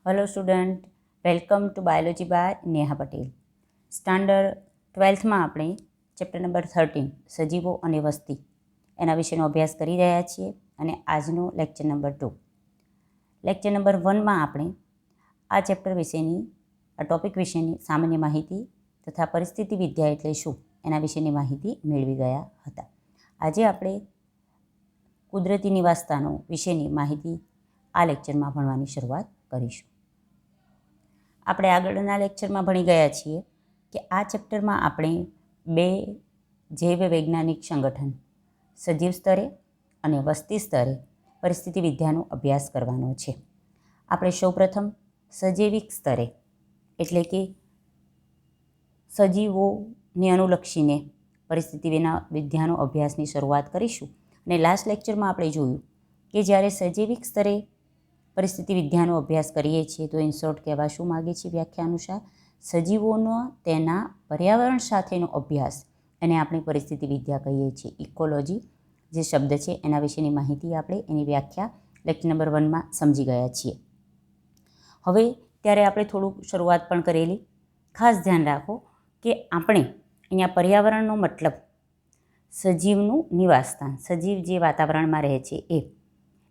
Hello student, welcome to biology by Neha Patel. Standard 12થમાં આપણે chapter number 13 સજીવો અને વસ્તી એના વિશેનો અભ્યાસ કરી રહ્યા છીએ અને આજનો લેક્ચર નંબર 2. લેક્ચર નંબર 1માં આપણે આ ચેપ્ટર વિશેની આ ટૉપિક વિશેની સામાન્ય માહિતી તથા પરિસ્થિતિ વિદ્યા એટલે શું એના વિશેની માહિતી મેળવી ગયા હતા. આજે આપણે કુદરતી નિવાસસ્થાનો વિશેની માહિતી આ લેક્ચરમાં ભણવાની શરૂઆત કરીશું. આપણે આગળના લેક્ચરમાં ભણી ગયા છીએ કે આ ચેપ્ટરમાં આપણે 2 જૈવ વૈજ્ઞાનિક સંગઠન સજીવ સ્તરે અને વસ્તી સ્તરે પરિસ્થિતિ વિદ્યાનો અભ્યાસ કરવાનો છે. આપણે સૌપ્રથમ સજૈવિક સ્તરે એટલે કે સજીવોને અનુલક્ષીને પરિસ્થિતિ વિદ્યાનો અભ્યાસની શરૂઆત કરીશું. અને લાસ્ટ લેક્ચરમાં આપણે જોયું કે જ્યારે સજૈવિક સ્તરે પરિસ્થિતિ વિદ્યાનો અભ્યાસ કરીએ છીએ તો ઇન શોર્ટ કહેવા શું માગે છે વ્યાખ્યા અનુસાર સજીવોનો તેના પર્યાવરણ સાથેનો અભ્યાસ એને આપણે પરિસ્થિતિ વિદ્યા કહીએ છીએ. ઇકોલોજી જે શબ્દ છે એના વિશેની માહિતી આપણે એની વ્યાખ્યા લેક્ચર નંબર 1માં સમજી ગયા છીએ. હવે ત્યારે આપણે થોડુંક શરૂઆત પણ કરેલી. ખાસ ધ્યાન રાખો કે આપણે અહીંયા પર્યાવરણનો મતલબ સજીવનું નિવાસસ્થાન, સજીવ જે વાતાવરણમાં રહે છે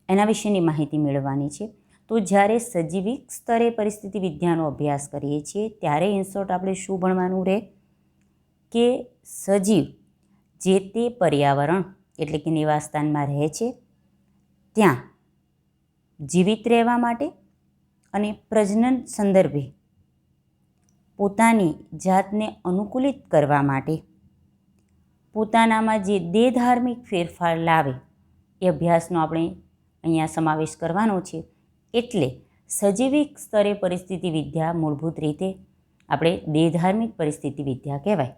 એના વિશેની માહિતી મેળવવાની છે. તો જ્યારે સજીવિક સ્તરે પરિસ્થિતિ વિદ્યાનો અભ્યાસ કરીએ છીએ ત્યારે ઇન શોર્ટ આપણે શું ભણવાનું રહે કે સજીવ જે તે પર્યાવરણ એટલે કે નિવાસસ્થાનમાં રહે છે ત્યાં જીવિત રહેવા માટે અને પ્રજનન સંદર્ભે પોતાની જાતને અનુકૂલિત કરવા માટે પોતાનામાં જે દેહધાર્મિક ફેરફાર લાવે એ અભ્યાસનો આપણે અહીંયા સમાવેશ કરવાનો છે. એટલે સજીવિક સ્તરે પરિસ્થિતિ વિદ્યા મૂળભૂત રીતે આપણે દેહધાર્મિક પરિસ્થિતિ વિદ્યા કહેવાય.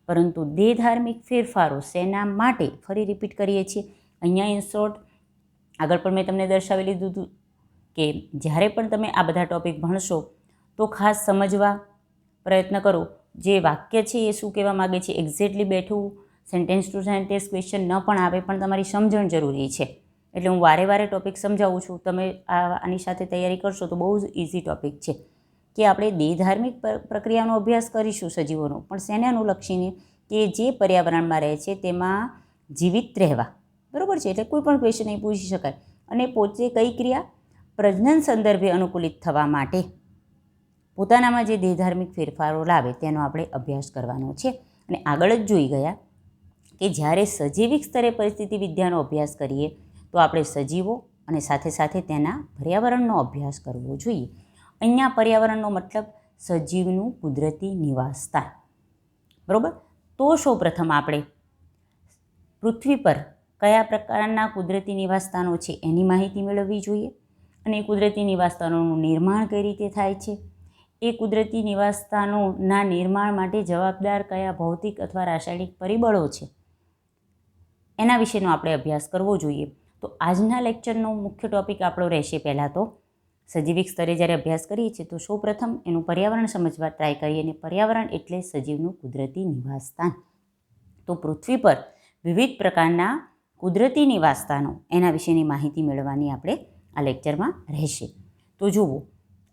પરંતુ દેહધાર્મિક ફેરફારો શેના માટે ફરી રિપીટ કરીએ છીએ અહીંયા ઇન શોર્ટ આગળ પણ મેં તમને દર્શાવી લીધું હતું કે જ્યારે પણ તમે આ બધા ટૉપિક ભણશો તો ખાસ સમજવા પ્રયત્ન કરો જે વાક્ય છે એ શું કહેવા માગે છે. એક્ઝેક્ટલી બેઠું સેન્ટેન્સ ટુ સેન્ટેન્સ ક્વેશ્ચન ન પણ આવે પણ તમારી સમજણ જરૂરી છે. એટલે હું વારે વારે ટૉપિક સમજાવું છું. તમે આની સાથે તૈયારી કરશો તો બહુ જ ઇઝી ટૉપિક છે કે આપણે દેહધાર્મિક પ્રક્રિયાનો અભ્યાસ કરીશું સજીવોનો, પણ શેને અનુલક્ષીને કે જે પર્યાવરણમાં રહે છે તેમાં જીવિત રહેવા. બરાબર છે, એટલે કોઈ પણ ક્વેશ્ચન અહીં પૂછી શકાય. અને પોતે કઈ ક્રિયા પ્રજનન સંદર્ભે અનુકૂલિત થવા માટે પોતાનામાં જે દેહધાર્મિક ફેરફારો લાવે તેનો આપણે અભ્યાસ કરવાનો છે. અને આગળ જ જોઈ ગયા કે જ્યારે સજીવિક સ્તરે પરિસ્થિતિ વિદ્યાનો અભ્યાસ કરીએ તો આપણે સજીવો અને સાથે સાથે તેના પર્યાવરણનો અભ્યાસ કરવો જોઈએ. અહીંયા પર્યાવરણનો મતલબ સજીવનું કુદરતી નિવાસસ્થાન. બરાબર. તો સૌપ્રથમ આપણે પૃથ્વી પર કયા પ્રકારના કુદરતી નિવાસસ્થાનો છે એની માહિતી મેળવવી જોઈએ. અને કુદરતી નિવાસસ્થાનોનું નિર્માણ કઈ રીતે થાય છે, એ કુદરતી નિવાસસ્થાનોના નિર્માણ માટે જવાબદાર કયા ભૌતિક અથવા રાસાયણિક પરિબળો છે એના વિશેનો આપણે અભ્યાસ કરવો જોઈએ. તો આજના લેક્ચરનો મુખ્ય ટૉપિક આપણો રહેશે પહેલાં તો સજીવિક સ્તરે જ્યારે અભ્યાસ કરીએ છીએ તો સૌપ્રથમ એનું પર્યાવરણ સમજવા ટ્રાય કરીએ. અને પર્યાવરણ એટલે સજીવનું કુદરતી નિવાસસ્થાન. તો પૃથ્વી પર વિવિધ પ્રકારના કુદરતી નિવાસસ્થાનો એના વિશેની માહિતી મેળવવાની આપણે આ લેક્ચરમાં રહેશે. તો જુઓ,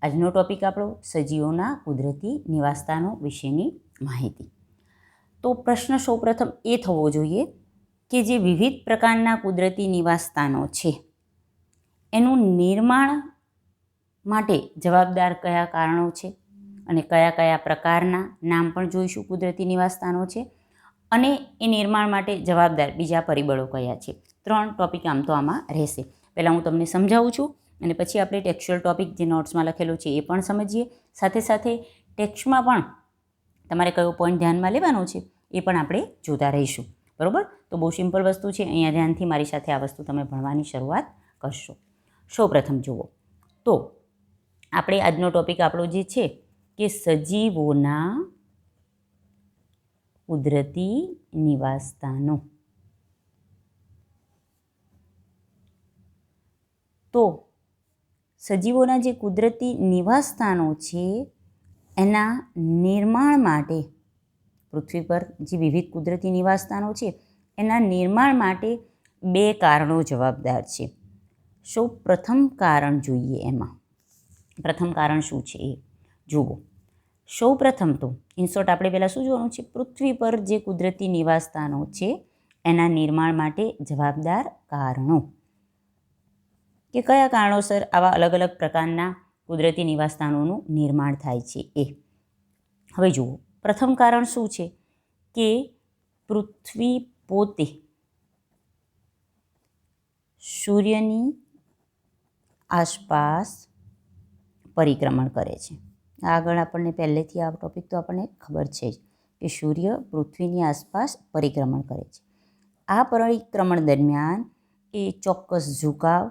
આજનો ટૉપિક આપણો સજીવોના કુદરતી નિવાસસ્થાનો વિશેની માહિતી. તો પ્રશ્ન સૌપ્રથમ એ થવો જોઈએ કે જે વિવિધ પ્રકારના કુદરતી નિવાસસ્થાનો છે એનું નિર્માણ માટે જવાબદાર કયા કારણો છે અને કયા કયા પ્રકારના નામ પણ જોઈશું કુદરતી નિવાસસ્થાનો છે અને એ નિર્માણ માટે જવાબદાર બીજા પરિબળો કયા છે. 3 ટૉપિક આમ તો આમાં રહેશે. પહેલાં હું તમને સમજાવું છું અને પછી આપણે ટેક્સ્ચ્યુઅલ ટૉપિક જે નોટ્સમાં લખેલો છે એ પણ સમજીએ. સાથે સાથે ટેક્સ્ટમાં પણ તમારે કયો પોઈન્ટ ધ્યાનમાં લેવાનો છે એ પણ આપણે જોતા રહીશું. બરાબર. તો બહુ સિમ્પલ વસ્તુ છે. અહીંયા ધ્યાનથી મારી સાથે આ વસ્તુ તમે ભણવાની શરૂઆત કરશો. સૌપ્રથમ જુઓ તો આપણે આજનો ટૉપિક આપણો જે છે કે સજીવોના કુદરતી નિવાસસ્થાનો. તો સજીવોના જે કુદરતી નિવાસસ્થાનો છે એના નિર્માણ માટે પૃથ્વી પર જે વિવિધ કુદરતી નિવાસસ્થાનો છે એના નિર્માણ માટે 2 કારણો જવાબદાર છે. સૌ પ્રથમ કારણ જોઈએ એમાં પ્રથમ કારણ શું છે એ જુઓ. સૌ પ્રથમ તો ઇન્સોર્ટ આપણે પહેલાં શું જોવાનું છે, પૃથ્વી પર જે કુદરતી નિવાસસ્થાનો છે એના નિર્માણ માટે જવાબદાર કારણો, કે કયા કારણોસર આવા અલગ અલગ પ્રકારના કુદરતી નિવાસસ્થાનોનું નિર્માણ થાય છે એ. હવે જુઓ, પ્રથમ કારણ શું છે કે પૃથ્વી પોતે સૂર્યની આસપાસ પરિક્રમણ કરે છે. આગળ આપણને પહેલેથી આ ટૉપિક તો આપણને ખબર છે જ કે સૂર્ય પૃથ્વીની આસપાસ પરિક્રમણ કરે છે. આ પરિક્રમણ દરમિયાન એ ચોક્કસ ઝુકાવ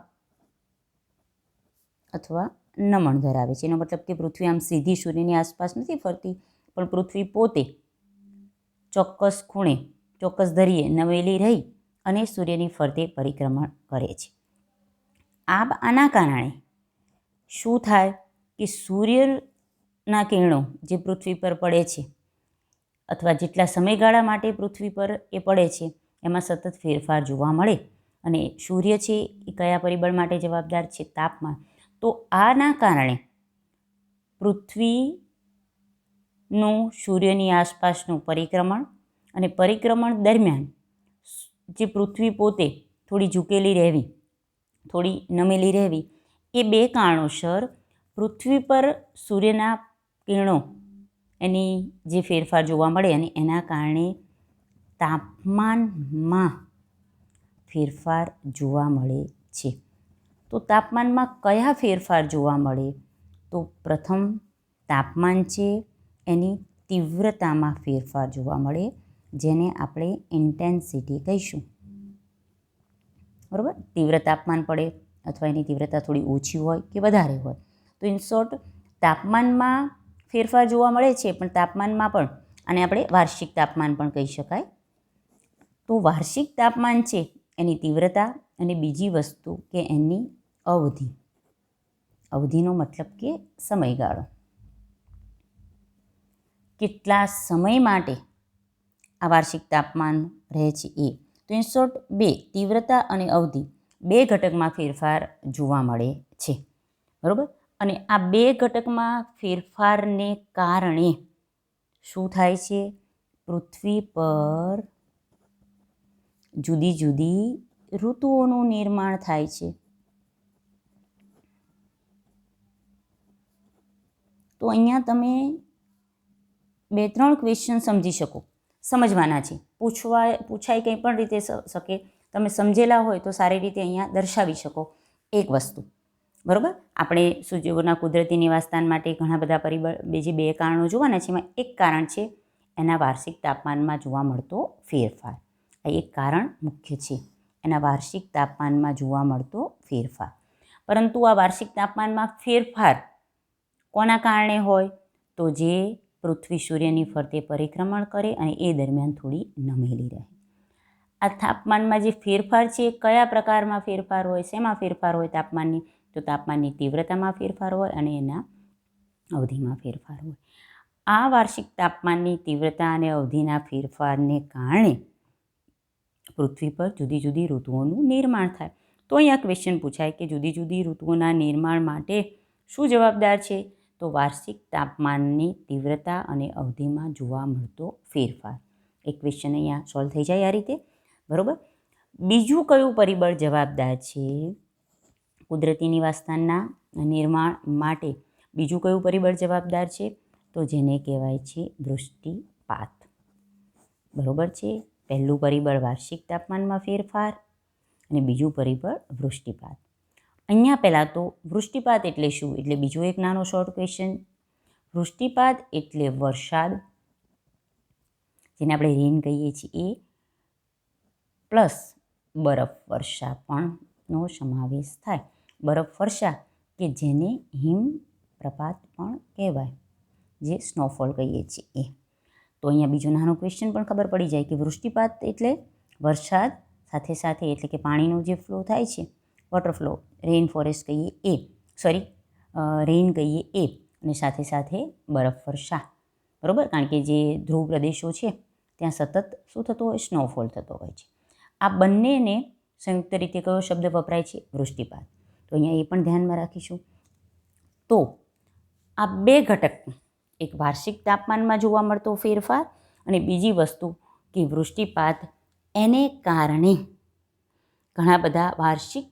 અથવા નમણ ધરાવે છે. એનો મતલબ કે પૃથ્વી આમ સીધી સૂર્યની આસપાસ નથી ફરતી, પણ પૃથ્વી પોતે ચોક્કસ ખૂણે, ચોક્કસ ધરીએ નમેલી રહી અને સૂર્યની ફરતે પરિક્રમણ કરે છે. આના કારણે શું થાય કે સૂર્યના કિરણો જે પૃથ્વી પર પડે છે અથવા જેટલા સમયગાળા માટે પૃથ્વી પર એ પડે છે એમાં સતત ફેરફાર જોવા મળે. અને સૂર્ય છે એ કયા પરિબળ માટે જવાબદાર છે, તાપમાન. તો આના કારણે પૃથ્વીનું સૂર્યની આસપાસનું પરિક્રમણ અને પરિક્રમણ દરમિયાન જે પૃથ્વી પોતે થોડી ઝૂકેલી રહેવી, થોડી નમેલી રહેવી, એ બે કારણોસર પૃથ્વી પર સૂર્યના કિરણો એની જે ફેરફાર જોવા મળે અને એના કારણે તાપમાનમાં ફેરફાર જોવા મળે છે. તો તાપમાનમાં કયા ફેરફાર જોવા મળે? તો પ્રથમ તાપમાન છે એની તીવ્રતામાં ફેરફાર જોવા મળે, જેને આપણે ઇન્ટેન્સિટી કહીશું. બરાબર, તીવ્ર તાપમાન પડે અથવા એની તીવ્રતા થોડી ઓછી હોય કે વધારે હોય. તો ઇન શોર્ટ તાપમાનમાં ફેરફાર જોવા મળે છે, પણ તાપમાનમાં પણ આને આપણે વાર્ષિક તાપમાન પણ કહી શકાય. તો વાર્ષિક તાપમાન છે એની તીવ્રતા અને બીજી વસ્તુ કે એની અવધિ. અવધિનો મતલબ કે સમયગાળો, કેટલા સમય માટે આ વાર્ષિક તાપમાન રહે છે એ. તો ઇન શોર્ટ બે, તીવ્રતા અને અવધિ, બે ઘટકમાં ફેરફાર જોવા મળે છે. બરાબર, અને આ બે ઘટકમાં ફેરફારને કારણે શું થાય છે? પૃથ્વી પર જુદી જુદી ઋતુઓનું નિર્માણ થાય છે. તો અહીંયા તમે 2-3 ક્વેશ્ચન સમજવાના છે. પૂછાય કંઈ પણ રીતે શકે, તમે સમજેલા હોય તો સારી રીતે અહીંયા દર્શાવી શકો એક વસ્તુ. બરાબર, આપણે સૂર્યના કુદરતી નિવાસસ્થાન માટે ઘણા બધા પરિબળ, બીજી બે કારણો જોવાના છે. એમાં એક કારણ છે એના વાર્ષિક તાપમાનમાં જોવા મળતો ફેરફાર. આ એક કારણ મુખ્ય છે, એના વાર્ષિક તાપમાનમાં જોવા મળતો ફેરફાર. પરંતુ આ વાર્ષિક તાપમાનમાં ફેરફાર કોના કારણે હોય? તો જે પૃથ્વી સૂર્યની ફરતે પરિક્રમણ કરે અને એ દરમિયાન થોડી નમેલી રહે. આ તાપમાનમાં જે ફેરફાર છે એ કયા પ્રકારમાં ફેરફાર હોય, શેમાં ફેરફાર હોય તાપમાનની? તો તાપમાનની તીવ્રતામાં ફેરફાર હોય અને એના અવધિમાં ફેરફાર હોય. આ વાર્ષિક તાપમાનની તીવ્રતા અને અવધિના ફેરફારને કારણે પૃથ્વી પર જુદી જુદી ઋતુઓનું નિર્માણ થાય. તો અહીંયા ક્વેશ્ચન પૂછાય કે જુદી જુદી ઋતુઓના નિર્માણ માટે શું જવાબદાર છે? તો વાર્ષિક તાપમાનની તીવ્રતા અને અવધિમાં જોવા મળતો ફેરફાર. એક ક્વેશ્ચન અહીંયા સોલ્વ થઈ જાય આ રીતે. બરાબર, બીજું કયું પરિબળ જવાબદાર છે કુદરતી નિવાસસ્થાનના નિર્માણ માટે? બીજું કયું પરિબળ જવાબદાર છે? તો જેને કહેવાય છે વૃષ્ટિપાત. બરાબર છે, પહેલું પરિબળ વાર્ષિક તાપમાનમાં ફેરફાર અને બીજું પરિબળ વૃષ્ટિપાત. અહીંયા પહેલાં તો વૃષ્ટિપાત એટલે શું? એટલે બીજો એક નાનો શોર્ટ ક્વેશ્ચન. વૃષ્ટિપાત એટલે વરસાદ, જેને આપણે રેન કહીએ છીએ, એ પ્લસ બરફ વર્ષા પણનો સમાવેશ થાય. બરફ વર્ષા કે જેને હિમપ્રપાત પણ કહેવાય, જે સ્નોફોલ કહીએ છીએ એ. તો અહીંયા બીજો નાનો ક્વેશ્ચન પણ ખબર પડી જાય કે વૃષ્ટિપાત એટલે વરસાદ સાથે સાથે, એટલે કે પાણીનો જે ફ્લો થાય છે, વોટર ફ્લો, રેઇન ફોરેસ્ટ કહીએ એ, રેઇન કહીએ એ, અને સાથે સાથે બરફ વર્ષા. બરાબર, કારણ કે જે ધ્રુવ પ્રદેશો છે ત્યાં સતત શું થતું હોય? સ્નોફોલ થતો હોય છે. આ બંનેને સંયુક્ત રીતે કયો શબ્દ વપરાય છે? વૃષ્ટિપાત. તો અહીંયા એ પણ ધ્યાનમાં રાખીશું. તો આ બે ઘટક, એક વાર્ષિક તાપમાનમાં જોવા મળતો ફેરફાર અને બીજી વસ્તુ કે વૃષ્ટિપાત, એને કારણે ઘણા બધા વાર્ષિક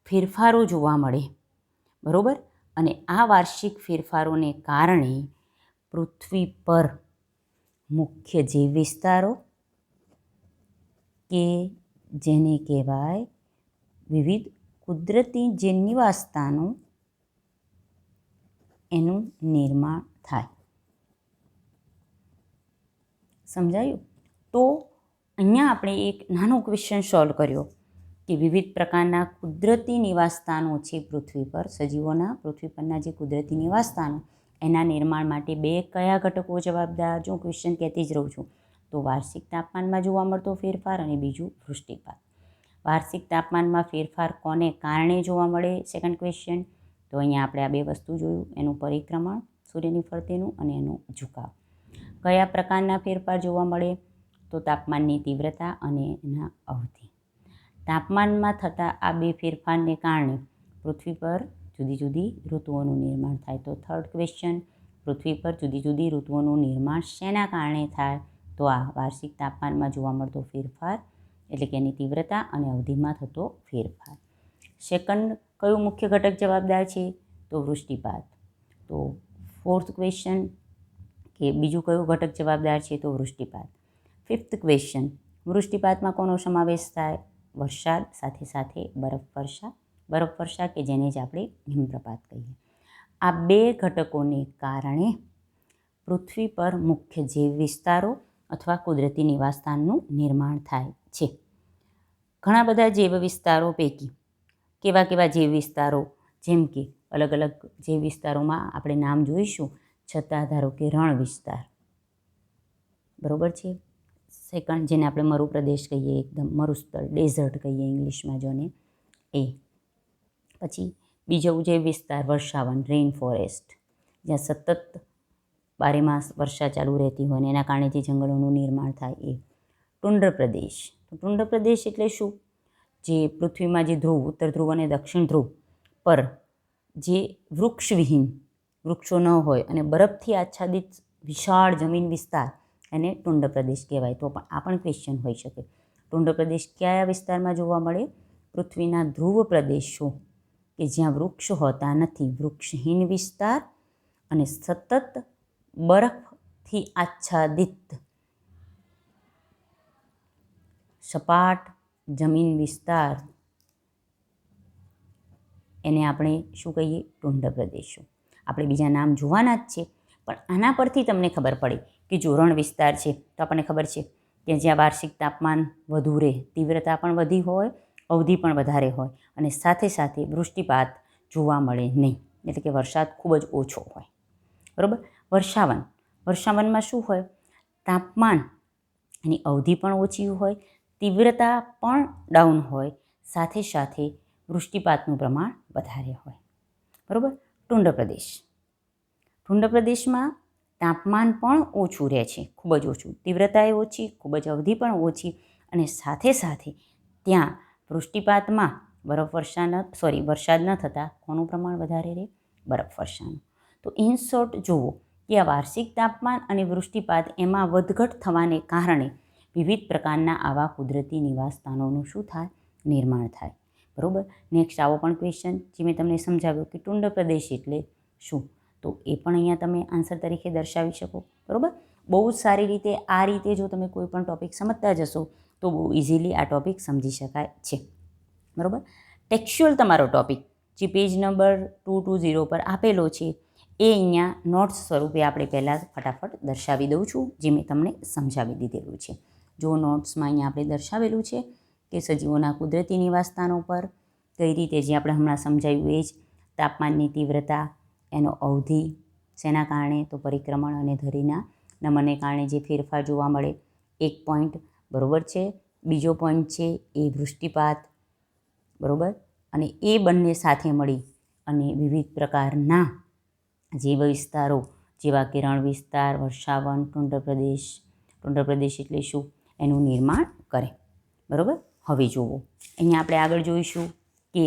ફેરફારો જોવા મળે, બરાબર. અને આ વાર્ષિક ફેરફારોને કારણે પૃથ્વી પર મુખ્ય જીવ વિસ્તારો કે જેને કહેવાય વિવિધ કુદરતી જે નિવાસસ્થાનો, એનું નિર્માણ થાય. સમજાયું? તો અહીંયા આપણે એક નાનો ક્વેશ્ચન સોલ્વ કર્યો કે વિવિધ પ્રકારના કુદરતી નિવાસસ્થાનો છે પૃથ્વી પર, સજીવોના પૃથ્વી પરના જે કુદરતી નિવાસસ્થાનો, એના નિર્માણ માટે બે કયા ઘટકો જવાબદાર? જો ક્વેશ્ચન કહેતી જ રહું છું. તો વાર્ષિક તાપમાનમાં જોવા મળતો ફેરફાર અને બીજું વૃષ્ટિપાત. વાર્ષિક તાપમાનમાં ફેરફાર કોને કારણે જોવા મળે? Second question. તો અહીંયા આપણે આ બે વસ્તુ જોયું, એનું પરિક્રમણ સૂર્યની ફરતેનું અને એનો ઝુકાવ. કયા પ્રકારના ફેરફાર જોવા મળે? તો તાપમાનની તીવ્રતા અને એના અવધિ. તાપમાનમાં થતા આ બે ફેરફારને કારણે પૃથ્વી પર જુદી જુદી ઋતુઓનું નિર્માણ થાય. તો થર્ડ ક્વેશ્ચન, પૃથ્વી પર જુદી જુદી ઋતુઓનું નિર્માણ શેના કારણે થાય? તો આ વાર્ષિક તાપમાનમાં જોવા મળતો ફેરફાર, એટલે કે એની તીવ્રતા અને અવધિમાં થતો ફેરફાર. સેકન્ડ કયું મુખ્ય ઘટક જવાબદાર છે? તો વૃષ્ટિપાત. તો ફોર્થ ક્વેશ્ચન કે બીજું કયું ઘટક જવાબદાર છે? તો વૃષ્ટિપાત. ફિફ્થ ક્વેશ્ચન, વૃષ્ટિપાતમાં કોનો સમાવેશ થાય? વરસાદ સાથે સાથે બરફવર્ષા કે જેને જ આપણે હિમપ્રપાત કહીએ. આ બે ઘટકોને કારણે પૃથ્વી પર મુખ્ય જીવ વિસ્તારો અથવા કુદરતી નિવાસસ્થાનનું નિર્માણ થાય છે. ઘણા બધા જૈવ વિસ્તારો પૈકી કેવા કેવા જૈવ વિસ્તારો? જેમ કે અલગ અલગ જૈવ વિસ્તારોમાં આપણે નામ જોઈશું, છતાં ધારો કે રણ વિસ્તાર, બરાબર છે. સેકન્ડ, જેને આપણે મરુપ્રદેશ કહીએ, એકદમ મરુસ્થળ, ડેઝર્ટ કહીએ ઇંગ્લિશમાં જોને, એ. પછી બીજો જૈવ વિસ્તાર વર્ષાવન, રેઇન ફોરેસ્ટ, જ્યાં સતત 12 માસ વર્ષા ચાલુ રહેતી હોય ને એના કારણે જે જંગલોનું નિર્માણ થાય, એ. ટુંડ્ર પ્રદેશ. તો ટુંડ્ર પ્રદેશ એટલે શું? જે પૃથ્વીમાં જે ધ્રુવ, ઉત્તર ધ્રુવ અને દક્ષિણ ધ્રુવ પર જે વૃક્ષવિહીન, વૃક્ષો ન હોય અને બરફથી આચ્છાદિત વિશાળ જમીન વિસ્તાર, એને ટુંડ્ર પ્રદેશ કહેવાય. તો પણ આ પણ ક્વેશ્ચન હોઈ શકે. ટુંડ્ર પ્રદેશ કયા વિસ્તારમાં જોવા મળે? પૃથ્વીના ધ્રુવ પ્રદેશો કે જ્યાં વૃક્ષ હોતા નથી, વૃક્ષહીન વિસ્તાર અને સતત બરફથી આચ્છાદિત સપાટ જમીન વિસ્તાર, એને આપણે શું કહીએ? ટુંડ્ર પ્રદેશો. આપણે બીજા નામ જોવાના જ છે, પણ આના પરથી તમને ખબર પડે કે જો રણ વિસ્તાર છે તો આપણને ખબર છે કે જ્યાં વાર્ષિક તાપમાન વધુ રહે, તીવ્રતા પણ વધી હોય, અવધિ પણ વધારે હોય અને સાથે સાથે વૃષ્ટિપાત જોવા મળે નહીં, એટલે કે વરસાદ ખૂબ જ ઓછો હોય, બરાબર. વર્ષાવનમાં શું હોય? તાપમાન એની અવધિ પણ ઓછી હોય, તીવ્રતા પણ ડાઉન હોય, સાથે સાથે વૃષ્ટિપાતનું પ્રમાણ વધારે હોય, બરાબર. ટુંડ્ર પ્રદેશમાં તાપમાન પણ ઓછું રહે છે, ખૂબ જ ઓછું, તીવ્રતાએ ઓછી, ખૂબ જ અવધિ પણ ઓછી અને સાથે સાથે ત્યાં વૃષ્ટિપાતમાં વરસાદ ન થતાં કોનું પ્રમાણ વધારે રહે? બરફવર્ષાનું. તો ઇન શોર્ટ જુઓ કે આ વાર્ષિક તાપમાન અને વૃષ્ટિપાત એમાં વધઘટ થવાને કારણે વિવિધ પ્રકારના આવા કુદરતી નિવાસસ્થાનોનું શું થાય? નિર્માણ થાય, બરાબર. નેક્સ્ટ આવો પણ ક્વેશ્ચન જે મેં તમને સમજાવ્યો કે ટુંડ્ર પ્રદેશ એટલે શું, તો એ પણ અહીંયા તમે આન્સર તરીકે દર્શાવી શકો, બરાબર. બહુ જ સારી રીતે આ રીતે જો તમે કોઈ પણ ટૉપિક સમજતા જશો તો બહુ ઇઝીલી આ ટૉપિક સમજી શકાય છે, બરાબર. ટેક્સ્ચ્યુઅલ તમારો ટૉપિક જે પેજ નંબર 220 પર આપેલો છે એ અહીંયા નોટ્સ સ્વરૂપે આપણે પહેલાં ફટાફટ દર્શાવી દઉં છું, જે મેં તમને સમજાવી દીધેલું છે. જો નોટ્સમાં અહીંયા આપણે દર્શાવેલું છે કે સજીવોના કુદરતી નિવાસસ્થાનો પર કઈ રીતે, જે આપણે હમણાં સમજાવ્યું એ જ, તાપમાનની તીવ્રતા, એનો અવધિ, શેના કારણે? તો પરિક્રમણ અને ધરીના નમનને કારણે જે ફેરફાર જોવા મળે, એક પોઈન્ટ, બરાબર છે. બીજો પોઈન્ટ છે એ વૃષ્ટિપાત, બરાબર. અને એ બંને સાથે મળી અને વિવિધ પ્રકારના જૈવ વિસ્તારો જેવા કે રણ વિસ્તાર, વર્ષાવન, ટુંડ્ર પ્રદેશ એટલે શું? એનું નિર્માણ કરે, બરાબર. હવે જુઓ અહીંયા આપણે આગળ જોઈશું કે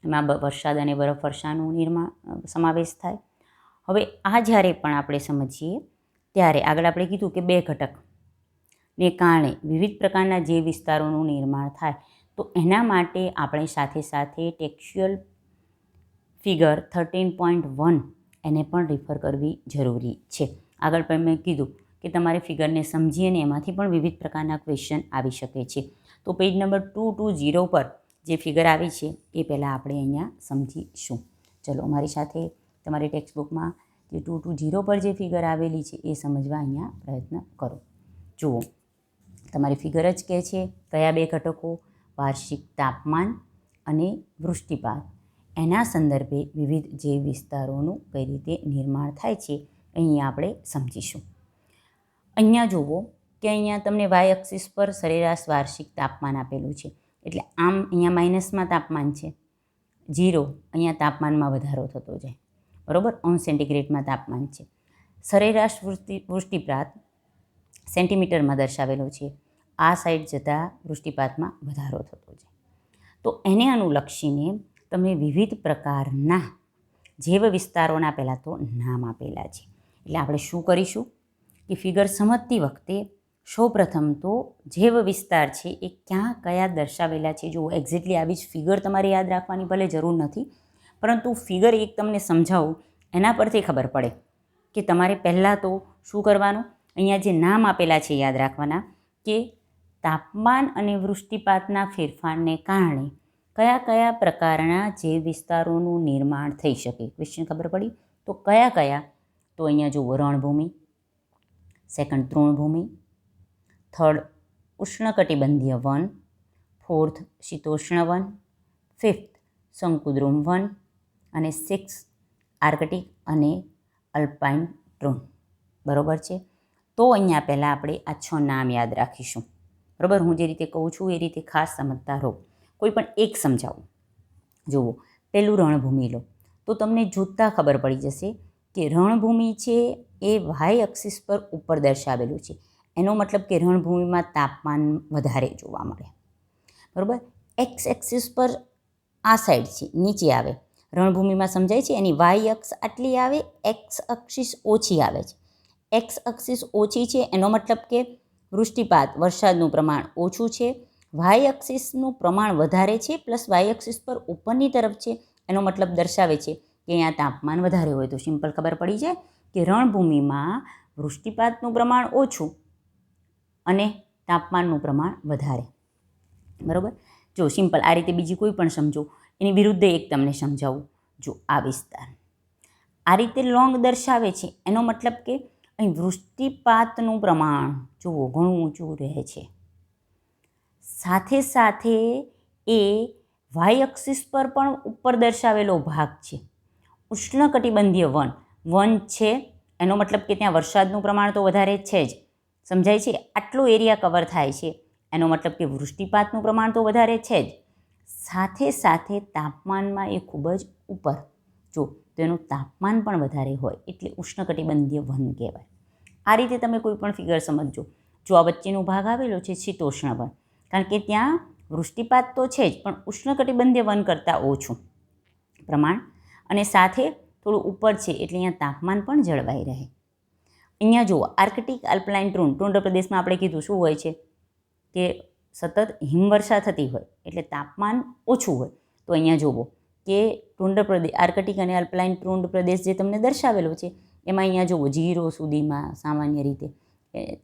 એમાં વરસાદ અને બરફવર્ષાનું સમાવેશ થાય. હવે આ જ્યારે પણ આપણે સમજીએ ત્યારે આગળ આપણે કીધું કે 2 ઘટકને કારણે વિવિધ પ્રકારના જૈવ વિસ્તારોનું નિર્માણ થાય. તો એના માટે આપણે સાથે સાથે ટેક્સ્ચ્યુઅલ ફિગર 13.1 એને પણ રિફર કરવી જરૂરી છે. આગળ પણ મેં કીધું કે તમારે ફિગરને સમજી અને એમાંથી પણ વિવિધ પ્રકારના ક્વેશ્ચન આવી શકે છે. તો પેજ નંબર 220 પર જે ફિગર આવી છે એ પહેલાં આપણે અહીંયા સમજીશું. ચલો અમારી સાથે તમારી ટેક્સ્ટબુકમાં જે 220 પર જે ફિગર આવેલી છે એ સમજવા અહીંયા પ્રયત્ન કરો. જુઓ, તમારી ફિગર જ કહે છે કયા 2 ઘટકો, વાર્ષિક તાપમાન અને વૃષ્ટિપાત, એના સંદર્ભે વિવિધ જૈવ વિસ્તારોનું કઈ રીતે નિર્માણ થાય છે અહીંયા આપણે સમજીશું. અહીંયા જુઓ કે અહીંયા તમને વાય એક્સિસ પર સરેરાશ વાર્ષિક તાપમાન આપેલું છે. એટલે આમ અહીંયા માઇનસમાં તાપમાન છે, 0 અહીંયા તાપમાનમાં વધારો થતો જાય, બરાબર. 1 સેન્ટીગ્રેડમાં તાપમાન છે. સરેરાશ વૃષ્ટિપાત સેન્ટીમીટરમાં દર્શાવેલો છે. આ સાઈડ જતાં વૃષ્ટિપાતમાં વધારો થતો જાય. તો એને અનુલક્ષીને તમને વિવિધ પ્રકારના જૈવ વિસ્તારોના પહેલાં તો નામ આપેલા છે. એટલે આપણે શું કરીશું કે ફિગર સમજતી વખતે સૌપ્રથમ તો જૈવ વિસ્તાર છે એ ક્યાં કયા દર્શાવેલા છે. જો એક્ઝેક્ટલી આવી જ ફિગર તમારે યાદ રાખવાની ભલે જરૂર નથી, પરંતુ ફિગર એક તમને સમજાવું એના પરથી ખબર પડે કે તમારે પહેલાં તો શું કરવાનું. અહીંયા જે નામ આપેલા છે યાદ રાખવાના કે તાપમાન અને વૃષ્ટિપાતના ફેરફારને કારણે કયા કયા પ્રકારના જૈવ વિસ્તારોનું નિર્માણ થઈ શકે. ક્વેશ્ચન ખબર પડી તો કયા કયા? તો અહીંયા જુઓ, રણભૂમિ, સેકન્ડ તૃણભૂમિ, થર્ડ ઉષ્ણકટિબંધીય વન, ફોર્થ શીતોષ્ણ વન, ફિફ્થ શંકુદ્રુમ વન અને 6 આર્કટિક અને અલ્પાઇન તૃણ. બરાબર છે. તો અહીંયા પહેલાં આપણે આ 6 નામ યાદ રાખીશું. બરાબર. હું જે રીતે કહું છું એ રીતે ખાસ સમજતા રહો. કોઈ પણ એક સમજાવું. જુઓ, પહેલું રણભૂમિ લો તો તમને જોતાં ખબર પડી જશે કે રણભૂમિ છે એ વાય એક્સિસ પર ઉપર દર્શાવેલું છે. એનો મતલબ કે રણભૂમિમાં તાપમાન વધારે જોવા મળે, બરાબર. એક્સ એક્સિસ પર આ સાઈડ છે, નીચે આવે. રણભૂમિમાં સમજાય છે એની વાય અક્ષ આટલી આવે, એક્સ અક્ષિસ ઓછી આવે છે. એક્સ અક્ષિસ ઓછી છે એનો મતલબ કે વૃષ્ટિપાત વરસાદનું પ્રમાણ ઓછું છે. વાય એક્સિસનું પ્રમાણ વધારે છે પ્લસ વાય એક્સિસ પર ઉપરની તરફ છે એનો મતલબ દર્શાવે છે કે અહીંયા તાપમાન વધારે હોય. તો સિમ્પલ ખબર પડી જાય કે રણભૂમિમાં વૃષ્ટિપાતનું પ્રમાણ ઓછું અને તાપમાનનું પ્રમાણ વધારે. બરાબર. જો સિમ્પલ આ રીતે બીજી કોઈ પણ સમજો. એની વિરુદ્ધ એક તમને સમજાવું. જો આ વિસ્તાર આ રીતે લોંગ દર્શાવે છે એનો મતલબ કે અહીં વૃષ્ટિપાતનું પ્રમાણ જુઓ ઘણું ઊંચું રહે છે. સાથે સાથે એ વાય એક્સિસ પર પણ ઉપર દર્શાવેલો ભાગ છે. ઉષ્ણકટિબંધીય વન છે એનો મતલબ કે ત્યાં વરસાદનું પ્રમાણ તો વધારે છે જ, સમજાય છે. આટલો એરિયા કવર થાય છે એનો મતલબ કે વૃષ્ટિપાતનું પ્રમાણ તો વધારે છે જ, સાથે સાથે તાપમાનમાં એ ખૂબ જ ઉપર. જો તો એનું તાપમાન પણ વધારે હોય એટલે ઉષ્ણકટિબંધીય વન કહેવાય. આ રીતે તમે કોઈ પણ ફિગર સમજજો. જો આ વચ્ચેનો ભાગ આવેલો છે શીતોષ્ણ વન, કારણ કે ત્યાં વૃષ્ટિપાત તો છે જ પણ ઉષ્ણકટિબંધીય વન કરતાં ઓછું પ્રમાણ અને સાથે થોડું ઉપર છે એટલે અહીંયા તાપમાન પણ જળવાઈ રહે. અહીંયા જુઓ, આર્કટિક અલ્પાઇન ટુંડ્ર પ્રદેશમાં આપણે કીધું શું હોય છે કે સતત હિમવર્ષા થતી હોય એટલે તાપમાન ઓછું હોય. તો અહીંયા જુઓ કે ટુંડ્ર પ્રદેશ, આર્કટિક અને અલ્પાઇન ટુંડ્ર પ્રદેશ જે તમને દર્શાવેલો છે એમાં અહીંયા જુઓ 0 સુધીમાં સામાન્ય રીતે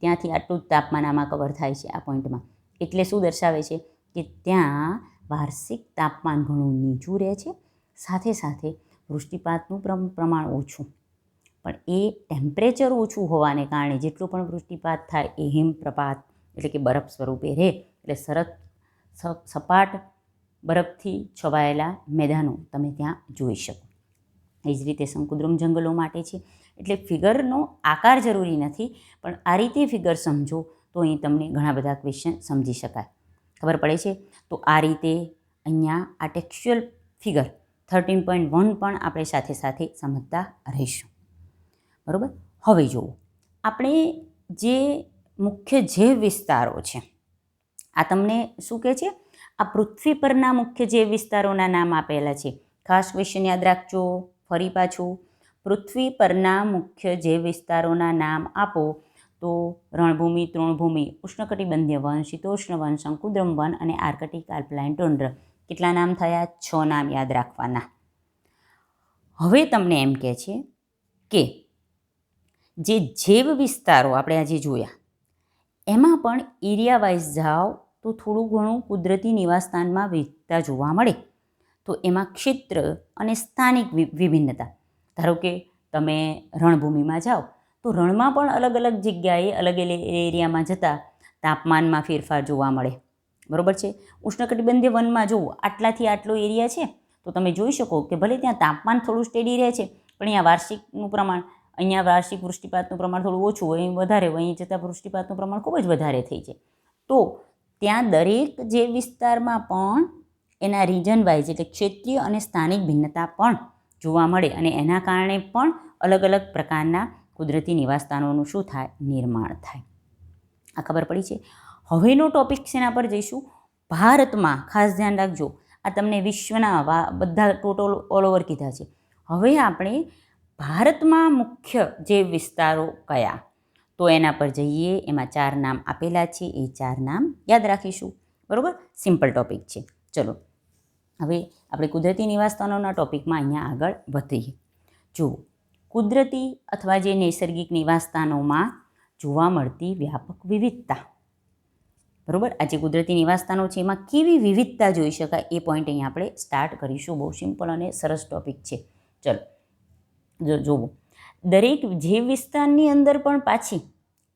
ત્યાંથી આટલું જ તાપમાન આમાં કવર થાય છે આ પોઈન્ટમાં. એટલે શું દર્શાવે છે કે ત્યાં વાર્ષિક તાપમાન ઘણું નીચું રહે છે, સાથે સાથે વૃષ્ટિપાતનું પ્રમાણ ઓછું. પણ એ ટેમ્પરેચર ઓછું હોવાને કારણે જેટલો પણ વૃષ્ટિપાત થાય એ હિમપ્રપાત એટલે કે બરફ સ્વરૂપે રહે. એટલે સરસ સપાટ બરફથી છવાયેલા મેદાનો તમે ત્યાં જોઈ શકો. એ જ રીતે શંકુદ્રુમ જંગલો માટે છે. એટલે ફિગરનો આકાર જરૂરી નથી, પણ આ રીતે ફિગર સમજો તો અહીં તમને ઘણા બધા ક્વેશ્ચન સમજી શકાય, ખબર પડે છે. તો આ રીતે અહીંયા આ ટેક્સ્ચ્યુઅલ ફિગર 13.1 પણ આપણે સાથે સાથે સમજતા રહીશું. બરાબર. હવે જુઓ, આપણે જે મુખ્ય જૈવ વિસ્તારો છે આ તમને શું કહે છે, આ પૃથ્વી પરના મુખ્ય જૈવ વિસ્તારોના નામ આપેલા છે. ખાસ ક્વેશ્ચન યાદ રાખજો. ફરી પાછું, પૃથ્વી પરના મુખ્ય જૈવ વિસ્તારોના નામ આપો તો રણભૂમિ, તૃણભૂમિ, ઉષ્ણકટિબંધીય વન, શીતોષ્ણ વન, શંકુદ્રમ વન અને આર્કટિક આલ્પલાઇન ટુન્ડ્ર. કેટલા નામ થયા? 6 નામ યાદ રાખવાના. હવે તમને એમ કહે છે કે જે જૈવ વિસ્તારો આપણે આજે જોયા એમાં પણ એરિયા વાઇઝ જાઓ તો થોડું ઘણું કુદરતી નિવાસસ્થાનમાં વિવિધતા જોવા મળે. તો એમાં ક્ષેત્ર અને સ્થાનિક વિભિન્નતા. ધારો કે તમે રણભૂમિમાં જાઓ તો રણમાં પણ અલગ અલગ જગ્યાએ અલગ અલગ એરિયામાં જતાં તાપમાનમાં ફેરફાર જોવા મળે. બરાબર છે. ઉષ્ણકટિબંધીય વનમાં જુઓ, આટલાથી આટલો એરિયા છે તો તમે જોઈ શકો કે ભલે ત્યાં તાપમાન થોડું સ્ટેડી રહે છે, પણ અહીંયા વાર્ષિક વૃષ્ટિપાતનું પ્રમાણ થોડું ઓછું હોય, અહીં વધારે હોય, અહીં જતાં વૃષ્ટિપાતનું પ્રમાણ ખૂબ જ વધારે થઈ જાય. તો ત્યાં દરેક જે વિસ્તારમાં પણ એના રીજન વાઇઝ એટલે ક્ષેત્રીય અને સ્થાનિક ભિન્નતા પણ જોવા મળે અને એના કારણે પણ અલગ અલગ પ્રકારના કુદરતી નિવાસસ્થાનોનું શું થાય? નિર્માણ થાય. આ ખબર પડી છે. હવેનો ટોપિક શેના પર જઈશું? ભારતમાં. ખાસ ધ્યાન રાખજો, આ તમને વિશ્વના બધા ટોટલ ઓલ ઓવર કીધા છે. હવે આપણે ભારતમાં મુખ્ય જે વિસ્તારો કયા, તો એના પર જઈએ. એમાં 4 નામ આપેલા છે, એ 4 નામ યાદ રાખીશું. બરાબર, સિમ્પલ ટોપિક છે. ચલો હવે આપણે કુદરતી નિવાસસ્થાનોના ટોપિકમાં અહીંયા આગળ વધીએ. જુઓ, કુદરતી અથવા જે નૈસર્ગિક નિવાસસ્થાનોમાં જોવા મળતી વ્યાપક વિવિધતા. બરાબર, આ જે કુદરતી નિવાસસ્થાનો છે એમાં કેવી વિવિધતા જોઈ શકાય એ પોઈન્ટ અહીંયા આપણે સ્ટાર્ટ કરીશું. બહુ સિમ્પલ અને સરસ ટોપિક છે. ચલો જુઓ, દરેક જે વિસ્તારની અંદર પણ પાછી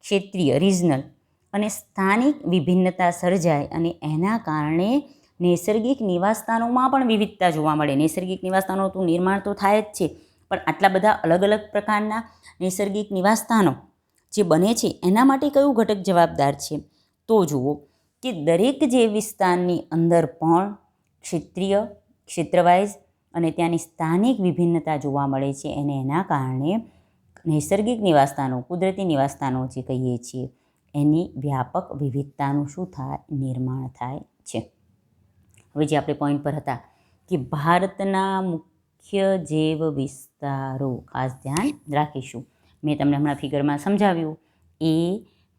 ક્ષેત્રીય રિજનલ અને સ્થાનિક વિભિન્નતા સર્જાય અને એના કારણે નૈસર્ગિક નિવાસસ્થાનોમાં પણ વિવિધતા જોવા મળે. નૈસર્ગિક નિવાસસ્થાનોનું નિર્માણ તો થાય જ છે, પણ આટલા બધા અલગ અલગ પ્રકારના નૈસર્ગિક નિવાસસ્થાનો જે બને છે એના માટે કયું ઘટક જવાબદાર છે? તો જુઓ કે દરેક જે વિસ્તારની અંદર પણ ક્ષેત્રીય, ક્ષેત્રવાઇઝ અને ત્યાંની સ્થાનિક વિભિન્નતા જોવા મળે છે અને એના કારણે નૈસર્ગિક નિવાસસ્થાનો, કુદરતી નિવાસસ્થાનો જે કહીએ છીએ એની વ્યાપક વિવિધતાનું શું થાય? નિર્માણ થાય છે. હવે જે આપણે પોઈન્ટ પર હતા કે ભારતના મુખ્ય જૈવ વિસ્તારો, ખાસ ધ્યાન રાખીશું. મેં તમને હમણાં ફિગરમાં સમજાવ્યું. એ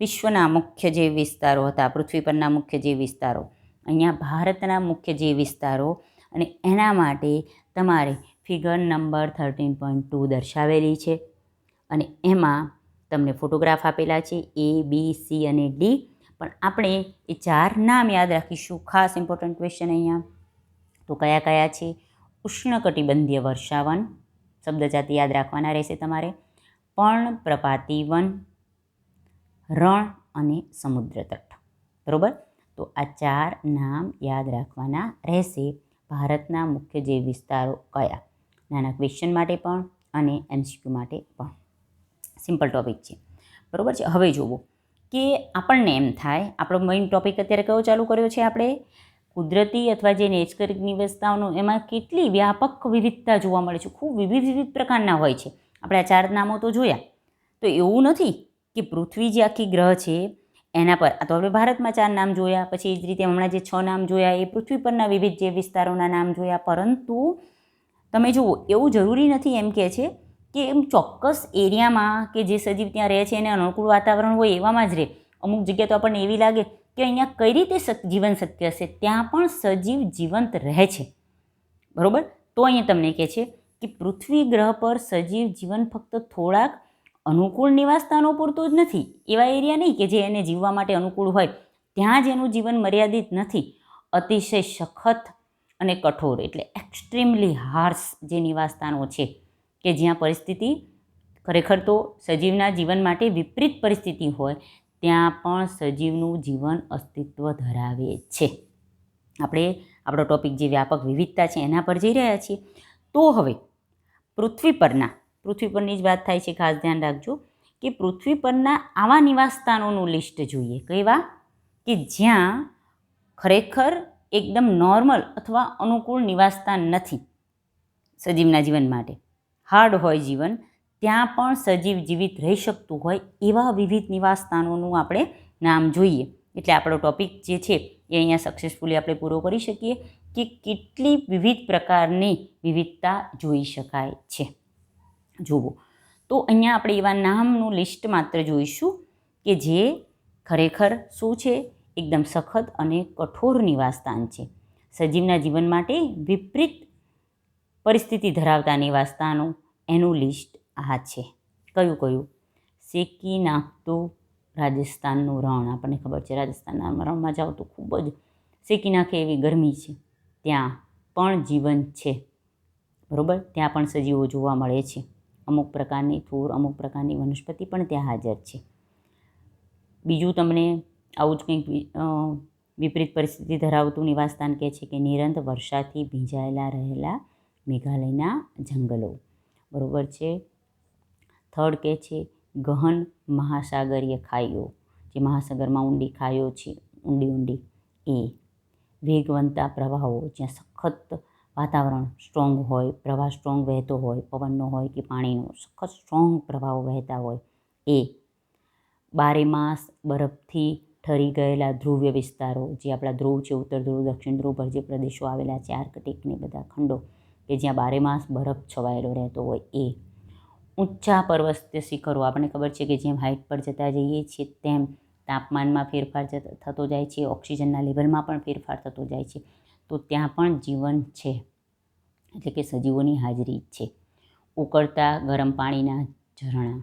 વિશ્વના મુખ્ય જૈવ વિસ્તારો હતા, પૃથ્વી પરના મુખ્ય જૈવ વિસ્તારો. અહીંયા ભારતના મુખ્ય જૈવ વિસ્તારો અને એના માટે તમારે ફિગર નંબર 13.2 દર્શાવેલી છે અને એમાં તમને ફોટોગ્રાફ આપેલા છે A, B, C અને D. પણ આપણે એ 4 નામ યાદ રાખીશું. ખાસ ઇમ્પોર્ટન્ટ ક્વેશ્ચન અહીંયા. તો કયા કયા છે? ઉષ્ણકટિબંધીય વર્ષાવન, શબ્દ જાતિ યાદ રાખવાના રહેશે તમારે. પર્ણપ્રપાતી વન, રણ અને સમુદ્ર તટ. બરાબર, તો આ 4 નામ યાદ રાખવાના રહેશે. ભારતના મુખ્ય જૈવ વિસ્તારો કયા? નાના ક્વેશ્ચન માટે પણ અને MCQ માટે પણ. સિમ્પલ ટોપિક છે. બરાબર છે. હવે જુઓ કે આપણને એમ થાય, આપણો મેઇન ટોપિક અત્યારે કયો ચાલુ કર્યો છે આપણે? કુદરતી અથવા જે નૈસર્ગિક નિવાસસ્થાનો એમાં કેટલી વ્યાપક વિવિધતા જોવા મળે છે. ખૂબ વિવિધ પ્રકારના હોય છે. આપણે આ 4 નામો તો જોયા. તો એવું નથી કે પૃથ્વી જે આખી ગ્રહ છે એના પર, આ તો આપણે ભારતમાં 4 નામ જોયા, પછી એ જ રીતે હમણાં જે 6 નામ જોયા એ પૃથ્વી પરના વિવિધ જે વિસ્તારોના નામ જોયા. પરંતુ તમે જુઓ, એવું જરૂરી નથી એમ કહે છે કે એમ ચોક્કસ એરિયામાં કે જે સજીવ ત્યાં રહે છે એને અનુકૂળ વાતાવરણ હોય એવામાં જ રહે. અમુક જગ્યા તો આપણને એવી લાગે કે અહીંયા કઈ રીતે જીવન શક્ય હશે, ત્યાં પણ સજીવ જીવંત રહે છે. બરાબર, તો અહીંયા તમને કહે છે કે પૃથ્વી ગ્રહ પર સજીવ જીવન ફક્ત થોડાક અનુકૂળ નિવાસસ્થાનો પૂરતું જ નથી. એવા એરિયા નહીં કે જે એને જીવવા માટે અનુકૂળ હોય, ત્યાં જ એનું જીવન મર્યાદિત નથી. અતિશય સખત અને કઠોર એટલે એક્સ્ટ્રીમલી હાર્શ જે નિવાસસ્થાનો છે કે જ્યાં પરિસ્થિતિ ખરેખર તો સજીવના જીવન માટે વિપરીત પરિસ્થિતિ હોય, ત્યાં પણ સજીવનું જીવન અસ્તિત્વ ધરાવે છે. આપણે આપણો ટોપિક જે વ્યાપક વિવિધતા છે એના પર જઈ રહ્યા છીએ. તો હવે પૃથ્વી પરની જ વાત થાય છે. ખાસ ધ્યાન રાખજો કે પૃથ્વી પરના આવા નિવાસસ્થાનોનું લિસ્ટ જોઈએ. કેવા? કે જ્યાં ખરેખર એકદમ નોર્મલ અથવા અનુકૂળ નિવાસસ્થાન નથી સજીવના જીવન માટે, હાર્ડ હોય જીવન, ત્યાં પણ સજીવ જીવિત રહી શકતું હોય એવા વિવિધ નિવાસસ્થાનોનું આપણે નામ જોઈએ. એટલે આપણો ટૉપિક જે છે એ અહીંયા સક્સેસફુલી આપણે પૂરો કરી શકીએ કે કેટલી વિવિધ પ્રકારની વિવિધતા જોઈ શકાય છે. જુઓ, તો અહીંયા આપણે એવા નામનું લિસ્ટ માત્ર જોઈશું કે જે ખરેખર શું છે, એકદમ સખત અને કઠોર નિવાસસ્થાન છે. સજીવના જીવન માટે વિપરીત પરિસ્થિતિ ધરાવતા નિવાસસ્થાનો એનું લિસ્ટ આ છે. કયું કયું? શેકી નાખતું રાજસ્થાનનું રણ. આપણને ખબર છે રાજસ્થાનના રણમાં જાઓ તો ખૂબ જ શેકી નાખે એવી ગરમી છે. ત્યાં પણ જીવન છે, બરાબર. ત્યાં પણ સજીવો જોવા મળે છે. અમુક પ્રકારની થોર, અમુક પ્રકારની વનસ્પતિ પણ ત્યાં હાજર છે. બીજું તમને આવું જ કંઈક વિપરીત પરિસ્થિતિ ધરાવતું નિવાસસ્થાન કહે છે કે નિરંતર વર્ષાથી ભીંજાયેલા રહેલા મેઘાલયના જંગલો, બરાબર છે. થર્ડ કહે છે ગહન મહાસાગરીય ખાઈઓ, જે મહાસાગરમાં ઊંડી ખાઈઓ છે, ઊંડી એ. વેગવંતા પ્રવાહો, જ્યાં સખત વાતાવરણ સ્ટ્રોંગ હોય, પ્રવાહ સ્ટ્રોંગ વહેતો હોય, પવનનો હોય કે પાણીનો સખત સ્ટ્રોંગ પ્રવાહો વહેતા હોય એ. બારેમાસ બરફથી ઠરી ગયેલા ધ્રુવ્ય વિસ્તારો, જે આપણા ધ્રુવ છે, ઉત્તર ધ્રુવ, દક્ષિણ ધ્રુવ પર જે પ્રદેશો આવેલા છે, આર્કટિકને બધા ખંડો કે જ્યાં બારેમાસ બરફ છવાયેલો રહેતો હોય એ. ઊંચા પર્વતીય શિખરો, આપણને ખબર છે કે જેમ હાઇટ પર જતા જઈએ છીએ તેમ તાપમાનમાં ફેરફાર થતો જાય છે, ઓક્સિજનના લેવલમાં પણ ફેરફાર થતો જાય છે, તો ત્યાં પણ જીવન છે, એટલે કે સજીવોની હાજરી છે. ઉકળતા ગરમ પાણીના ઝરણા,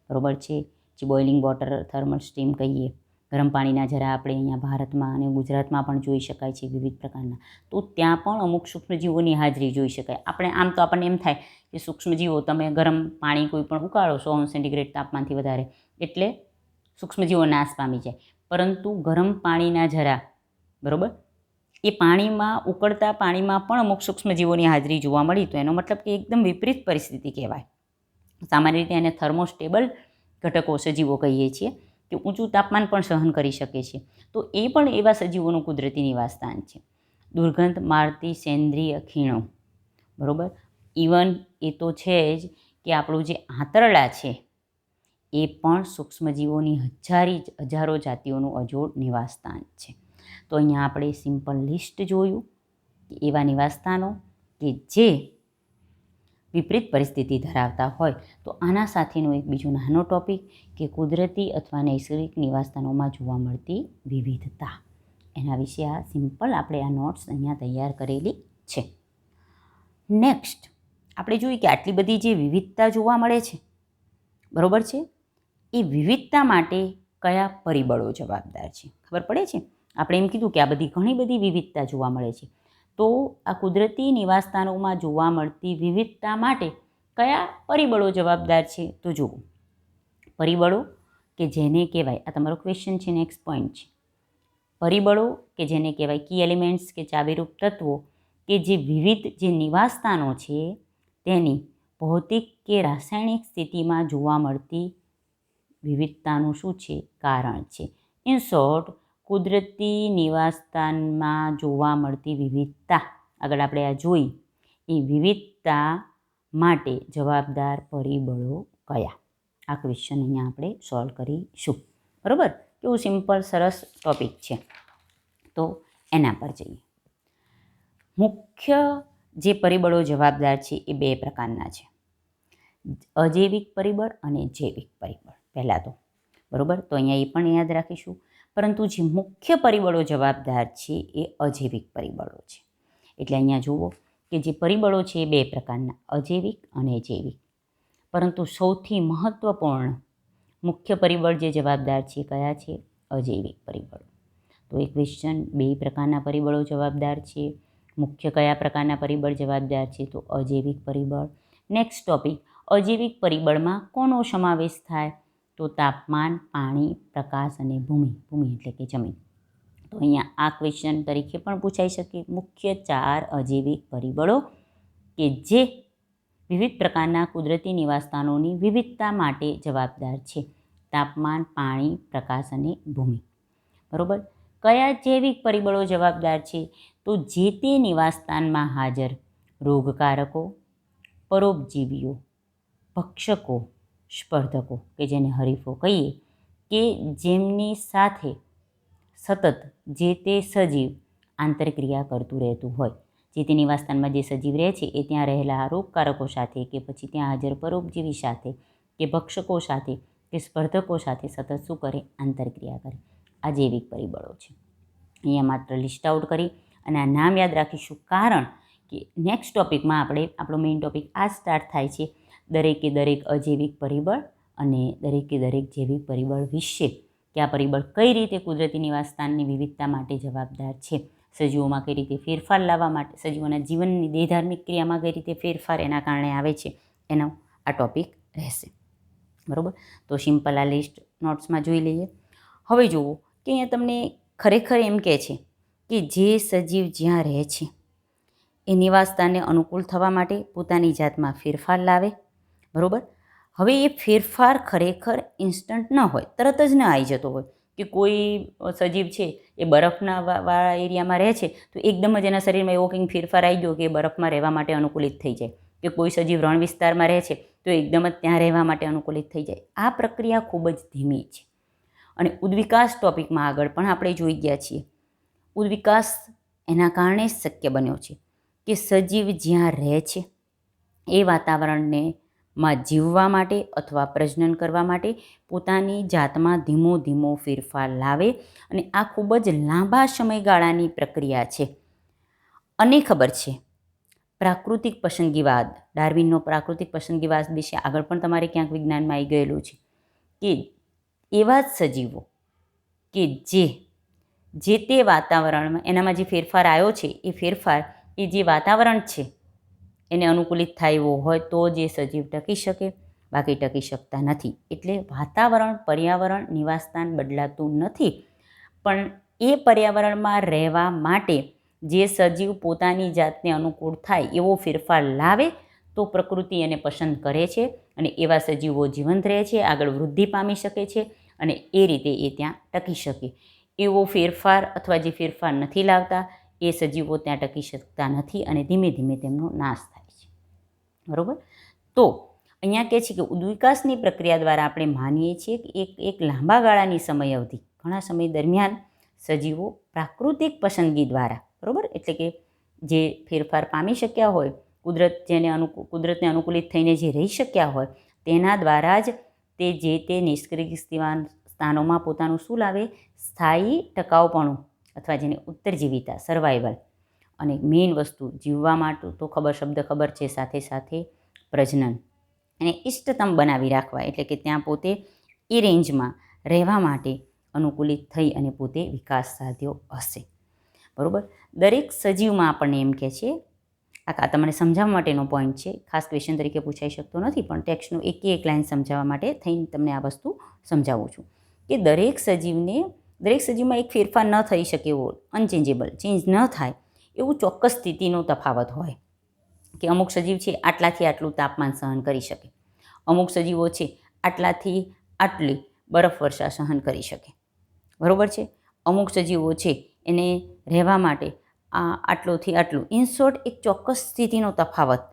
બરાબર છે, જે બોઇલિંગ વોટર થર્મલ સ્ટ્રીમ કહીએ. ગરમ પાણીના ઝરા આપણે અહીંયા ભારતમાં અને ગુજરાતમાં પણ જોઈ શકાય છે વિવિધ પ્રકારના. તો ત્યાં પણ અમુક સૂક્ષ્મજીવોની હાજરી જોઈ શકાય. આપણને એમ થાય કે સૂક્ષ્મજીવો, તમે ગરમ પાણી કોઈ પણ ઉકાળો 100 સેન્ટીગ્રેડ તાપમાનથી વધારે એટલે સૂક્ષ્મજીવો નાશ પામી જાય, પરંતુ ગરમ પાણીના ઝરા, બરાબર, એ પાણીમાં, ઉકળતા પાણીમાં પણ અમુક સૂક્ષ્મજીવોની હાજરી જોવા મળી, તો એનો મતલબ કે એકદમ વિપરીત પરિસ્થિતિ કહેવાય. સામાન્ય રીતે એને થર્મોસ્ટેબલ ઘટકો સજીવો કહીએ છીએ, કે ઊંચું તાપમાન પણ સહન કરી શકે છે. તો એ પણ એવા સજીવોનું કુદરતી નિવાસસ્થાન છે. દુર્ગંધ મારતી સેન્દ્રિય ખીણો, બરાબર. ઇવન એ તો છે જ કે આપણું જે આંતરડા છે એ પણ સૂક્ષ્મજીવોની હજારો જાતિઓનું અજોડ નિવાસસ્થાન છે. તો અહીંયા આપણે સિમ્પલ લિસ્ટ જોયું કે એવા નિવાસસ્થાનો કે જે વિપરીત પરિસ્થિતિ ધરાવતા હોય. તો આના સાથેનો એક બીજો નાનો ટૉપિક કે કુદરતી અથવા નૈસર્ગિક નિવાસસ્થાનોમાં જોવા મળતી વિવિધતા, એના વિશે આ સિમ્પલ આપણે આ નોટ્સ અહીંયા તૈયાર કરેલી છે. નેક્સ્ટ આપણે જોઈએ કે આટલી બધી જે વિવિધતા જોવા મળે છે, બરાબર છે, એ વિવિધતા માટે કયા પરિબળો જવાબદાર છે ખબર પડે છે. આપણે એમ કીધું કે આ બધી ઘણી બધી વિવિધતા જોવા મળે છે, તો આ કુદરતી નિવાસસ્થાનોમાં જોવા મળતી વિવિધતા માટે કયા પરિબળો જવાબદાર છે? તો જુઓ, પરિબળો કે જેને કહેવાય, આ તમારો ક્વેશ્ચન છે, નેક્સ્ટ પોઈન્ટ છે. પરિબળો કે જેને કહેવાય કી એલિમેન્ટ્સ કે ચાવીરૂપ તત્વો, કે જે વિવિધ જે નિવાસસ્થાનો છે તેની ભૌતિક કે રાસાયણિક સ્થિતિમાં જોવા મળતી વિવિધતાનું શું છે? કારણ છે. ઇન શોર્ટ, કુદરતી નિવાસસ્થાનમાં જોવા મળતી વિવિધતા, આગળ આપણે આ જોઈ, એ વિવિધતા માટે જવાબદાર પરિબળો કયા? આ ક્વેશ્ચન અહીંયા આપણે સોલ્વ કરીશું, બરાબર. કેવું સિમ્પલ સરસ ટૉપિક છે. તો એના પર જઈએ. મુખ્ય જે પરિબળો જવાબદાર છે એ બે પ્રકારના છે, અજૈવિક પરિબળ અને જૈવિક પરિબળ. પહેલાં તો બરાબર, તો અહીંયા એ પણ યાદ રાખીશું. પરંતુ જે મુખ્ય પરિબળો જવાબદાર છે એ અજૈવિક પરિબળો છે. એટલે અહીંયા જુઓ કે જે પરિબળો છે એ બે પ્રકારના, અજૈવિક અને જૈવિક. પરંતુ સૌથી મહત્ત્વપૂર્ણ મુખ્ય પરિબળ જે જવાબદાર છે કયા છે? અજૈવિક પરિબળો. તો એ ક્વેશ્ચન, બે પ્રકારના પરિબળો જવાબદાર છે, મુખ્ય કયા પ્રકારના પરિબળ જવાબદાર છે? તો અજૈવિક પરિબળ. નેક્સ્ટ ટોપિક, અજૈવિક પરિબળમાં કોનો સમાવેશ થાય? તો તાપમાન, પાણી, પ્રકાશ અને ભૂમિ. ભૂમિ એટલે કે જમીન. તો અહીંયા આ ક્વેશ્ચન તરીકે પણ પૂછાઈ શકે. મુખ્ય 4 અજૈવિક પરિબળો કે જે વિવિધ પ્રકારના કુદરતી નિવાસસ્થાનોની વિવિધતા માટે જવાબદાર છે, તાપમાન, પાણી, પ્રકાશ અને ભૂમિ, બરાબર. કયા જૈવિક પરિબળો જવાબદાર છે? તો જે તે નિવાસસ્થાનમાં હાજર રોગકારકો, પરોપજીવીઓ, ભક્ષકો, સ્પર્ધકો કે જેને હરીફો કહીએ, કે જેમની સાથે સતત જે તે સજીવ આંતરક્રિયા કરતું રહેતું હોય. જે તે નિવાસસ્થાનમાં જે સજીવ રહે છે એ ત્યાં રહેલા રોગકારકો સાથે કે પછી ત્યાં હાજર પરોપજીવી સાથે કે ભક્ષકો સાથે કે સ્પર્ધકો સાથે સતત શું કરે? આંતરક્રિયા કરે. આ જૈવિક પરિબળો છે. અહીંયા માત્ર લિસ્ટ આઉટ કરી અને આ નામ યાદ રાખીશું, કારણ કે નેક્સ્ટ ટોપિકમાં આપણો મેઇન ટોપિક આ સ્ટાર્ટ થાય છે દરેકે દરેક અજૈવિક પરિબળ અને દરેકે દરેક જૈવિક પરિબળ વિશે, કે આ પરિબળ કઈ રીતે કુદરતી નિવાસસ્થાનની વિવિધતા માટે જવાબદાર છે, સજીવોમાં કઈ રીતે ફેરફાર લાવવા માટે, સજીવોના જીવનની દેહધાર્મિક ક્રિયામાં કઈ રીતે ફેરફાર એના કારણે આવે છે, એનો આ ટોપિક રહેશે. બરાબર? તો સિમ્પલ આ લિસ્ટ નોટ્સમાં જોઈ લઈએ. હવે જુઓ કે અહીંયા તમને ખરેખર એમ કહે છે કે જે સજીવ જ્યાં રહે છે એ નિવાસસ્થાનને અનુકૂળ થવા માટે પોતાની જાતમાં ફેરફાર લાવે. બરાબર? હવે એ ફેરફાર ખરેખર ઇન્સ્ટન્ટ ન હોય, તરત જ ન આવી જતો હોય, કે કોઈ સજીવ છે એ બરફના વાળા એરિયામાં રહે છે તો એકદમ જ એના શરીરમાં એવો કંઈક ફેરફાર આવી ગયો કે એ બરફમાં રહેવા માટે અનુકૂલિત થઈ જાય, કે કોઈ સજીવ રણ વિસ્તારમાં રહે છે તો એકદમ જ ત્યાં રહેવા માટે અનુકૂલિત થઈ જાય. આ પ્રક્રિયા ખૂબ જ ધીમી છે. અને ઉદ્વિકાસ ટોપિકમાં આગળ પણ આપણે જોઈ ગયા છીએ. ઉદ્વિકાસ એના કારણે જ શક્ય બન્યો છે કે સજીવ જ્યાં રહે છે એ વાતાવરણને માં જીવવા માટે અથવા પ્રજનન કરવા માટે પોતાની જાતમાં ધીમો ધીમો ફેરફાર લાવે. અને આ ખૂબ જ લાંબા સમયગાળાની પ્રક્રિયા છે. અને ખબર છે પ્રાકૃતિક પસંદગીવાદ, ડાર્વિનનો પ્રાકૃતિક પસંદગીવાદ વિશે આગળ પણ તમારે ક્યાંક વિજ્ઞાનમાં આવી ગયેલું છે કે એવા જ સજીવો કે જે તે વાતાવરણમાં એનામાં જે ફેરફાર આવ્યો છે એ ફેરફાર એ જે વાતાવરણ છે એને અનુકૂલિત થાય એવો હોય તો જે સજીવ ટકી શકે, બાકી ટકી શકતા નથી. એટલે વાતાવરણ, પર્યાવરણ, નિવાસસ્થાન બદલાતું નથી, પણ એ પર્યાવરણમાં રહેવા માટે જે સજીવ પોતાની જાતને અનુકૂળ થાય એવો ફેરફાર લાવે તો પ્રકૃતિ એને પસંદ કરે છે અને એવા સજીવો જીવંત રહે છે, આગળ વૃદ્ધિ પામી શકે છે અને એ રીતે એ ત્યાં ટકી શકે. એવો ફેરફાર અથવા જે ફેરફાર નથી લાવતા એ સજીવો ત્યાં ટકી શકતા નથી અને ધીમે ધીમે તેમનો નાશ થાય છે. બરાબર? તો અહીંયા કહે છે કે ઉદ્વિકાસની પ્રક્રિયા દ્વારા આપણે માનીએ છીએ કે એક લાંબા ગાળાની સમય અવધિ, ઘણા સમય દરમિયાન સજીવો પ્રાકૃતિક પસંદગી દ્વારા, બરાબર, એટલે કે જે ફેરફાર પામી શક્યા હોય, કુદરતને અનુકૂલિત થઈને જે રહી શક્યા હોય તેના દ્વારા જ તે નિષ્ક્રિય સ્થાનોમાં પોતાનું શું લાવે? સ્થાયી ટકાઉપણું, અથવા જેને ઉત્તરજીવિતા, સર્વાઈવલ, અને મેઇન વસ્તુ જીવવા માટે તો શબ્દ ખબર છે, સાથે સાથે પ્રજનન એને ઇષ્ટતમ બનાવી રાખવા, એટલે કે ત્યાં પોતે એ રેન્જમાં રહેવા માટે અનુકૂલિત થઈ અને પોતે વિકાસ સાધ્યો હશે. બરાબર? દરેક સજીવમાં આપણને એમ કહે છે, આ તમને સમજાવવા માટેનો પોઈન્ટ છે, ખાસ ક્વેશ્ચન તરીકે પૂછાઈ શકતો નથી, પણ ટેક્સ્ટનું એક લાઈન સમજાવવા માટે થઈને તમને આ વસ્તુ સમજાવું છું કે દરેક સજીવમાં એક ફેરફાર ન થઈ શકે એવો, અનચેન્જેબલ, ચેન્જ ન થાય એવું ચોક્કસ સ્થિતિનો તફાવત હોય. કે અમુક સજીવ છે આટલાથી આટલું તાપમાન સહન કરી શકે, અમુક સજીવો છે આટલાથી આટલી બરફવર્ષા સહન કરી શકે. બરાબર છે? અમુક સજીવો છે એને રહેવા માટે આટલુંથી આટલું, ઇન શોર્ટ એક ચોક્કસ સ્થિતિનો તફાવત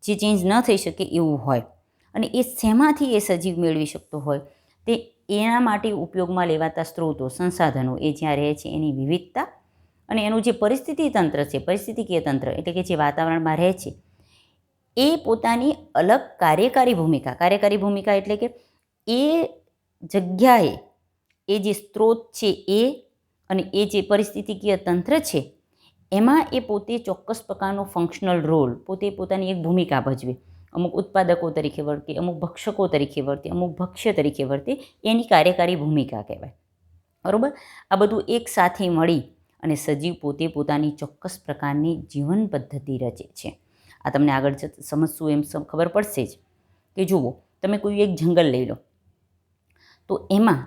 જે ચેન્જ ન થઈ શકે એવું હોય. અને એ શેમાંથી એ સજીવ મેળવી શકતો હોય? તે એના માટે ઉપયોગમાં લેવાતા સ્ત્રોતો, સંસાધનો, એ જ્યાં રહે છે એની વિવિધતા અને એનું જે પરિસ્થિતિ તંત્ર છે, પરિસ્થિતિકીય તંત્ર, એટલે કે જે વાતાવરણમાં રહે છે એ પોતાની અલગ કાર્યકારી ભૂમિકા એટલે કે એ જગ્યાએ એ જે સ્ત્રોત છે એ અને એ જે પરિસ્થિતિકીય તંત્ર છે એમાં એ પોતે ચોક્કસ પ્રકારનો ફંક્શનલ રોલ, પોતાની એક ભૂમિકા ભજવે. અમુક ઉત્પાદકો તરીકે વર્તે, અમુક ભક્ષકો તરીકે વર્તે, અમુક ભક્ષ્ય તરીકે વર્તે, એની કાર્યકારી ભૂમિકા કહેવાય. બરાબર? આ બધું એક સાથે મળી અને સજીવ પોતે પોતાની ચોક્કસ પ્રકારની જીવન પદ્ધતિ રચે છે. આ તમને આગળ સમજશું એમ ખબર પડશે જ. કે જુઓ, તમે કોઈ એક જંગલ લઈ લો તો એમાં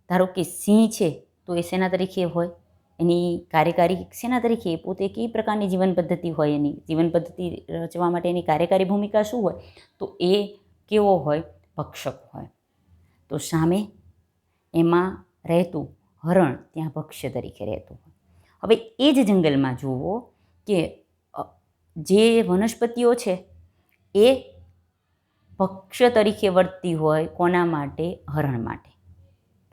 ધારો કે સિંહ છે તો એ શેના તરીકે હોય? એની કાર્યકારી શેના તરીકે? પોતે કઈ પ્રકારની જીવન પદ્ધતિ હોય? એની જીવન પદ્ધતિ રચવા માટે એની કાર્યકારી ભૂમિકા શું હોય? તો એ કેવો હોય? ભક્ષક હોય. તો સામે એમાં રહેતું હરણ ત્યાં ભક્ષ્ય તરીકે રહેતું હોય. હવે એ જ જંગલમાં જુઓ કે જે વનસ્પતિઓ છે એ ભક્ષ્ય તરીકે વર્તતી હોય. કોના માટે? હરણ માટે.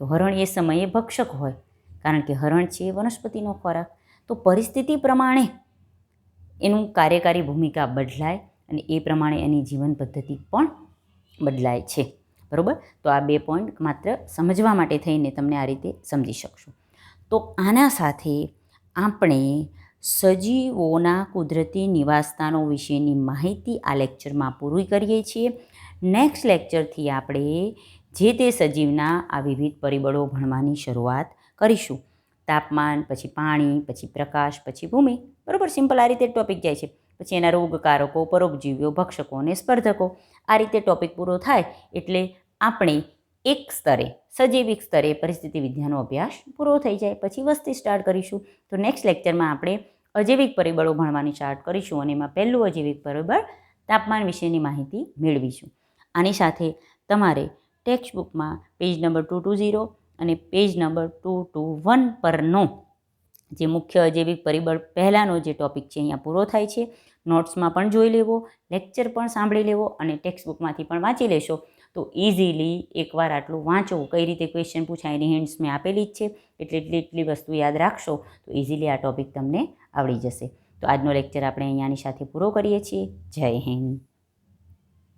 તો હરણ એ સમયે ભક્ષક હોય, કારણ કે હરણ છે એ વનસ્પતિનો ખોરાક. તો પરિસ્થિતિ પ્રમાણે એનું કાર્યકારી ભૂમિકા બદલાય અને એ પ્રમાણે એની જીવન પદ્ધતિ પણ બદલાય છે. બરાબર? તો આ 2 પોઈન્ટ માત્ર સમજવા માટે થઈને તમને આ રીતે સમજી શકશો. તો આના સાથે આપણે સજીવોના કુદરતી નિવાસસ્થાનો વિશેની માહિતી આ લેક્ચરમાં પૂરી કરીએ છીએ. નેક્સ્ટ લેક્ચરથી આપણે જે તે સજીવના આ વિવિધ પરિબળો ભણવાની શરૂઆત કરીશું. તાપમાન, પછી પાણી, પછી પ્રકાશ, પછી ભૂમિ. બરાબર? સિમ્પલ આ રીતે ટોપિક જાય છે. પછી એના રોગકારકો, પરોપજીવીઓ, ભક્ષકો અને સ્પર્ધકો. આ રીતે ટોપિક પૂરો થાય એટલે આપણે એક સ્તરે, સજૈવિક સ્તરે પરિસ્થિતિ વિદ્યાનો અભ્યાસ પૂરો થઈ જાય. પછી વસ્તી સ્ટાર્ટ કરીશું. તો નેક્સ્ટ લેક્ચરમાં આપણે અજૈવિક પરિબળો ભણવાની સ્ટાર્ટ કરીશું અને એમાં પહેલું અજૈવિક પરિબળ તાપમાન વિશેની માહિતી મેળવીશું. આની સાથે તમારે ટેક્સ્ટ બુકમાં પેજ નંબર 220 અને પેજ નંબર 221 પરનો જે મુખ્ય અજૈવિક પરિબળ પહેલાંનો જે ટોપિક છે અહીંયા પૂરો થાય છે. નોટ્સમાં પણ જોઈ લેવો, લેક્ચર પણ સાંભળી લેવો અને ટેક્સ્ટ બુકમાંથી પણ વાંચી લેશો તો ઇઝીલી એકવાર આટલું વાંચો. કઈ રીતે ક્વેશ્ચન પૂછાય એની હિન્ટ્સ મેં આપેલી જ છે એટલી વસ્તુ યાદ રાખશો તો ઇઝીલી આ ટોપિક તમને આવડી જશે. તો આજનો લેક્ચર આપણે અહીંયાની સાથે પૂરો કરીએ છીએ. જય હિન્દ.